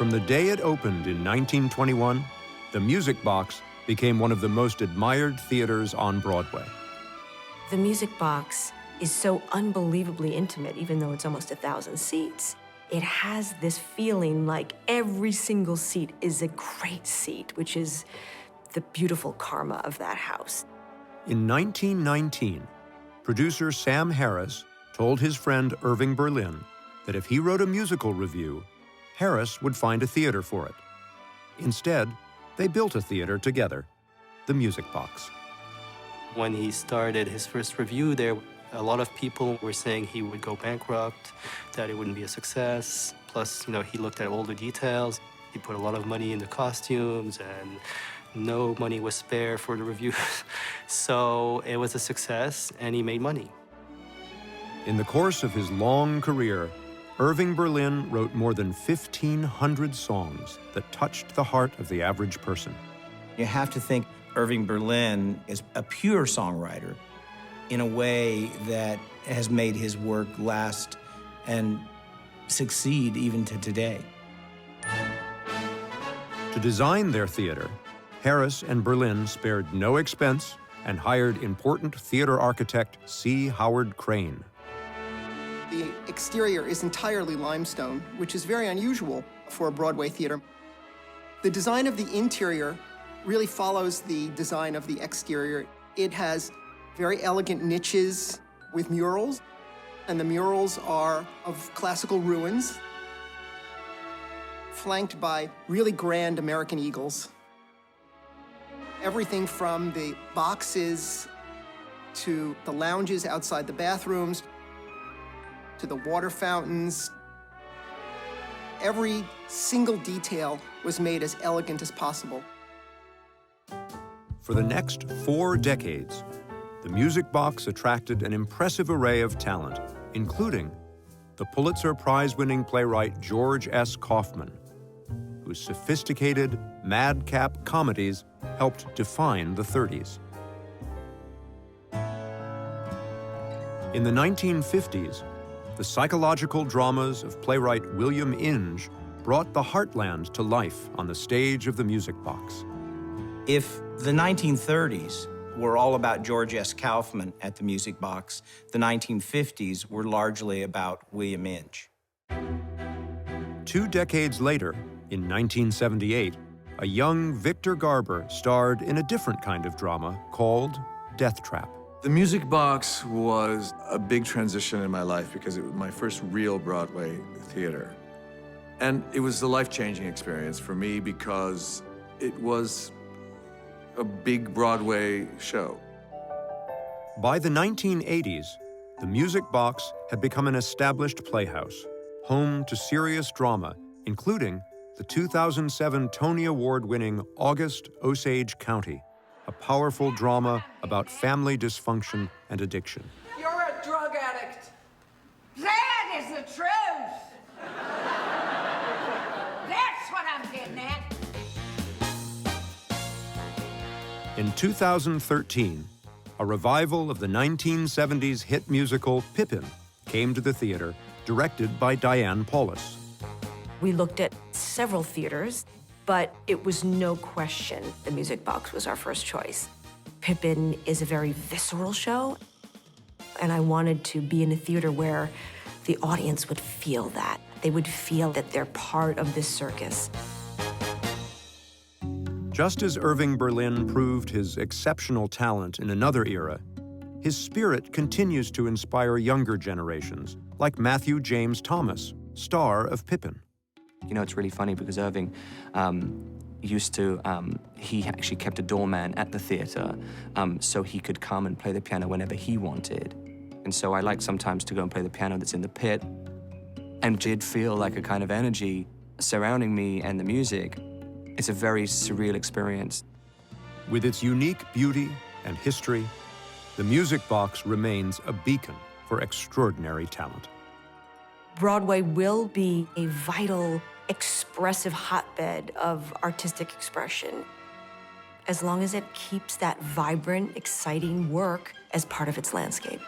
from the day it opened in 1921, the Music Box became one of the most admired theaters on Broadway. The Music Box is so unbelievably intimate, even though it's almost 1,000 seats. It has this feeling like every single seat is a great seat, which is the beautiful karma of that house. In 1919, producer Sam Harris told his friend Irving Berlin that if he wrote a musical review, Harris would find a theater for it. Instead, they built a theater together, the Music Box. When he started his first review there, a lot of people were saying he would go bankrupt, that it wouldn't be a success. Plus, he looked at all the details. He put a lot of money into costumes, and no money was spare for the reviews. So it was a success, and he made money. In the course of his long career, Irving Berlin wrote more than 1,500 songs that touched the heart of the average person. You have to think Irving Berlin is a pure songwriter in a way that has made his work last and succeed even to today. To design their theater, Harris and Berlin spared no expense and hired important theater architect C. Howard Crane. The exterior is entirely limestone, which is very unusual for a Broadway theater. The design of the interior really follows the design of the exterior. It has very elegant niches with murals, and the murals are of classical ruins, flanked by really grand American eagles. Everything from the boxes to the lounges outside the bathrooms to the water fountains. Every single detail was made as elegant as possible. For the next 4 decades, the Music Box attracted an impressive array of talent, including the Pulitzer Prize-winning playwright George S. Kaufman, whose sophisticated, madcap comedies helped define the 30s. In the 1950s, the psychological dramas of playwright William Inge brought the heartland to life on the stage of the Music Box. If the 1930s were all about George S. Kaufman at the Music Box, the 1950s were largely about William Inge. 2 decades later, in 1978, a young Victor Garber starred in a different kind of drama called Death Trap. The Music Box was a big transition in my life because it was my first real Broadway theater. And it was a life-changing experience for me because it was a big Broadway show. By the 1980s, the Music Box had become an established playhouse, home to serious drama, including the 2007 Tony Award-winning August Osage County, a powerful drama about family dysfunction and addiction. You're a drug addict. That is the truth. That's what I'm getting at. In 2013, a revival of the 1970s hit musical Pippin came to the theater, directed by Diane Paulus. We looked at several theaters, but it was no question the Music Box was our first choice. Pippin is a very visceral show, and I wanted to be in a theater where the audience would feel that. They would feel that they're part of this circus. Just as Irving Berlin proved his exceptional talent in another era, his spirit continues to inspire younger generations, like Matthew James Thomas, star of Pippin. It's really funny because Irving he actually kept a doorman at the theater so he could come and play the piano whenever he wanted. And so I like sometimes to go and play the piano that's in the pit, and did feel like a kind of energy surrounding me and the music. It's a very surreal experience. With its unique beauty and history, the Music Box remains a beacon for extraordinary talent. Broadway will be a vital, expressive hotbed of artistic expression as long as it keeps that vibrant, exciting work as part of its landscape.